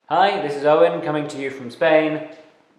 Hi, this is Owen coming to you from Spain.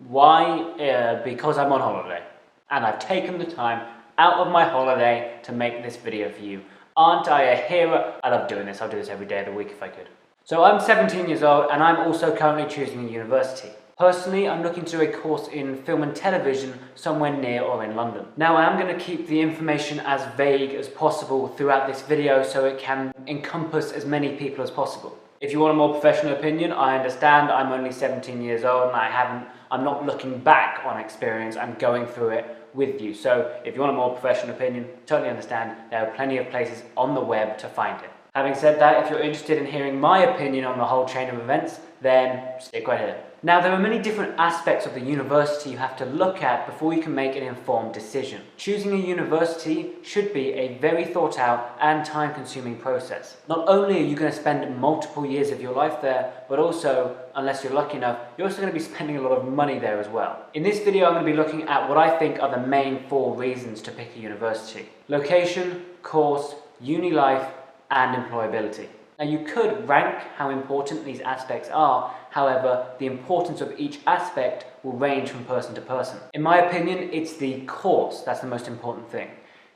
Why? Because I'm on holiday. And I've taken the time out of my holiday to make this video for you. Aren't I a hero? I love doing this. I'll do this every day of the week if I could. So I'm 17 years old and I'm also currently choosing a university. Personally, I'm looking to do a course in film and television somewhere near or in London. Now, I am going to keep the information as vague as possible throughout this video so it can encompass as many people as possible. If you want a more professional opinion, I understand. I'm only 17 years old and I'm not looking back on experience, I'm going through it with you. So if you want a more professional opinion, totally understand. There are plenty of places on the web to find it. Having said that, if you're interested in hearing my opinion on the whole chain of events, then stick right here. Now, there are many different aspects of the university you have to look at before you can make an informed decision. Choosing a university should be a very thought out and time-consuming process. Not only are you going to spend multiple years of your life there, but also, unless you're lucky enough, you're also going to be spending a lot of money there as well. In this video, I'm going to be looking at what I think are the main 4 reasons to pick a university: location, course, uni life, and employability. Now, you could rank how important these aspects are, however, the importance of each aspect will range from person to person. In my opinion, it's the course that's the most important thing,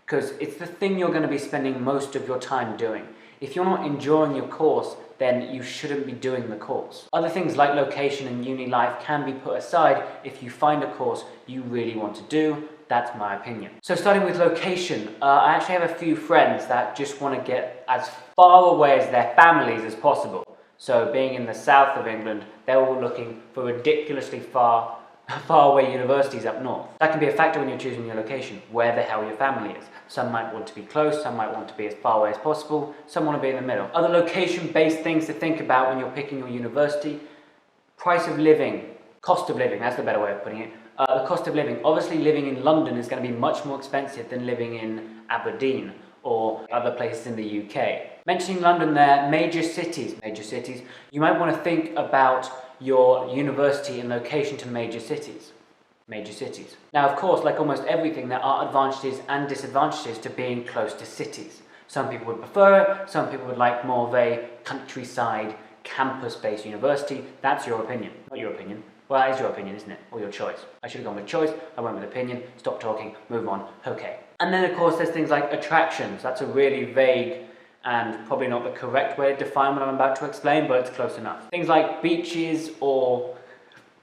because it's the thing you're going to be spending most of your time doing. If you're not enjoying your course, then you shouldn't be doing the course. Other things like location and uni life can be put aside if you find a course you really want to do. That's my opinion. So starting with location, I actually have a few friends that just want to get as far away as their families as possible. So being in the south of England, they're all looking for ridiculously far away universities up north. That can be a factor when you're choosing your location, where the hell your family is. Some might want to be close, some might want to be as far away as possible, some want to be in the middle. Other location-based things to think about when you're picking your university: price of living, cost of living, that's the better way of putting it. The cost of living. Obviously, living in London is going to be much more expensive than living in Aberdeen or other places in the UK. Mentioning London there, major cities, you might want to think about your university in location to major cities. Now, of course, like almost everything, there are advantages and disadvantages to being close to cities. Some people would prefer it, some people would like more of a countryside, campus-based university. That's your opinion, not your opinion. Well, that is your opinion, isn't it? Or your choice. I should have gone with choice, I went with opinion, stop talking, move on, okay. And then, of course, there's things like attractions. That's a really vague and probably not the correct way to define what I'm about to explain, but it's close enough. Things like beaches or,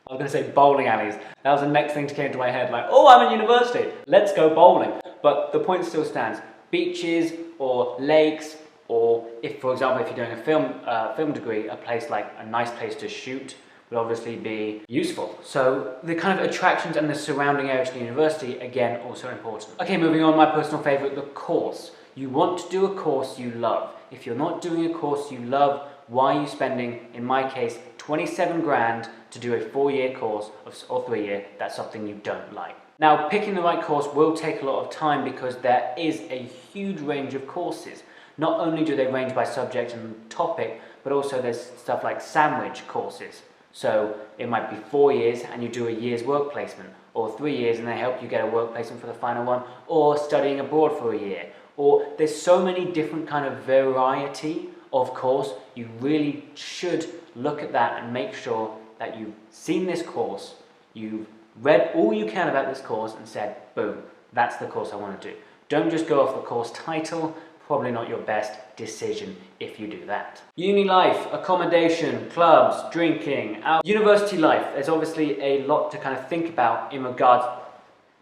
I was going to say bowling alleys. That was the next thing that came to my head, like, oh, I'm in university, let's go bowling. But the point still stands. Beaches or lakes, or if, for example, if you're doing a film degree, a nice place to shoot would obviously be useful. So the kind of attractions and the surrounding area to the university, again, also important. Okay, moving on, my personal favourite, the course. You want to do a course you love. If you're not doing a course you love, why are you spending, in my case, 27 grand to do a 4-year course, or 3-year, that's something you don't like? Now, picking the right course will take a lot of time because there is a huge range of courses. Not only do they range by subject and topic, but also there's stuff like sandwich courses. So it might be 4 years and you do a year's work placement, or 3 years and they help you get a work placement for the final one, or studying abroad for a year. Or there's so many different kind of variety of course. You really should look at that and make sure that you've seen this course, you've read all you can about this course and said, boom, that's the course I want to do. Don't just go off the course title. Probably not your best decision if you do that. Uni life, accommodation, clubs, drinking, university life. There's obviously a lot to kind of think about in regards.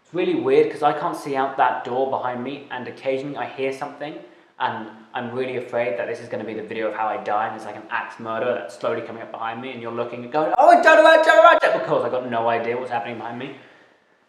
It's really weird because I can't see out that door behind me, and occasionally I hear something and I'm really afraid that this is going to be the video of how I die and it's like an axe murder that's slowly coming up behind me and you're looking and going, oh, turn around, because I've got no idea what's happening behind me.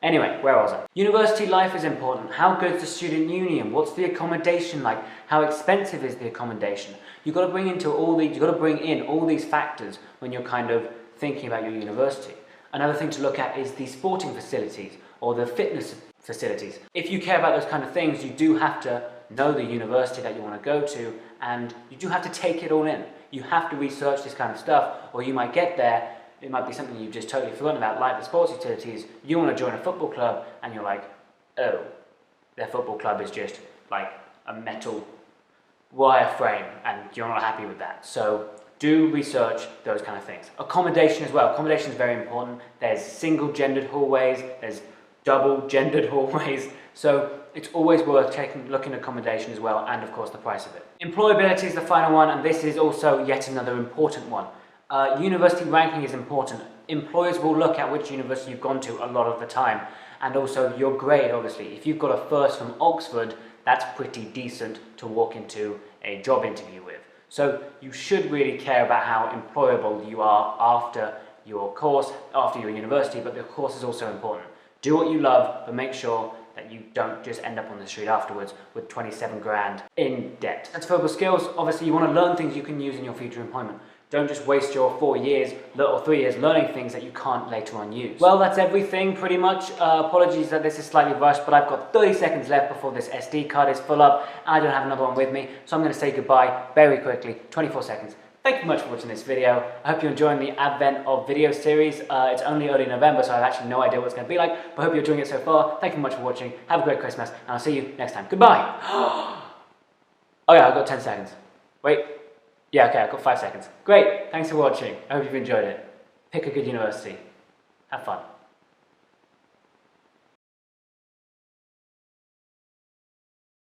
Anyway, where was I? University life is important. How good is the student union? What's the accommodation like? How expensive is the accommodation? You've got to bring in all these factors when you're kind of thinking about your university. Another thing to look at is the sporting facilities or the fitness facilities. If you care about those kind of things, you do have to know the university that you want to go to, and you do have to take it all in. You have to research this kind of stuff, or you might get there, it might be something you've just totally forgotten about, like the sports utilities. You want to join a football club and you're like, oh, their football club is just like a metal wire frame and you're not happy with that. So do research those kind of things. Accommodation as well. Accommodation is very important. There's single-gendered hallways, there's double-gendered hallways, so it's always worth looking at accommodation as well, and of course the price of it. Employability is the final one, and this is also yet another important one. University ranking is important. Employers will look at which university you've gone to a lot of the time, and also your grade, obviously. If you've got a first from Oxford, that's pretty decent to walk into a job interview with. So you should really care about how employable you are after your course, after your university, but the course is also important. Do what you love, but make sure that you don't just end up on the street afterwards with 27 grand in debt. Transferable skills, obviously you want to learn things you can use in your future employment. Don't just waste your 4 years or 3 years learning things that you can't later on use. Well, that's everything pretty much. Apologies that this is slightly rushed, but I've got 30 seconds left before this SD card is full up. I don't have another one with me, so I'm going to say goodbye very quickly, 24 seconds. Thank you much for watching this video. I hope you're enjoying the advent of video series. It's only early November, so I have actually no idea what it's going to be like, but I hope you're enjoying it so far. Thank you much for watching. Have a great Christmas, and I'll see you next time. Goodbye! Oh yeah, I've got 10 seconds. Wait. Yeah, okay, I've got 5 seconds. Great, thanks for watching. I hope you've enjoyed it. Pick a good university. Have fun.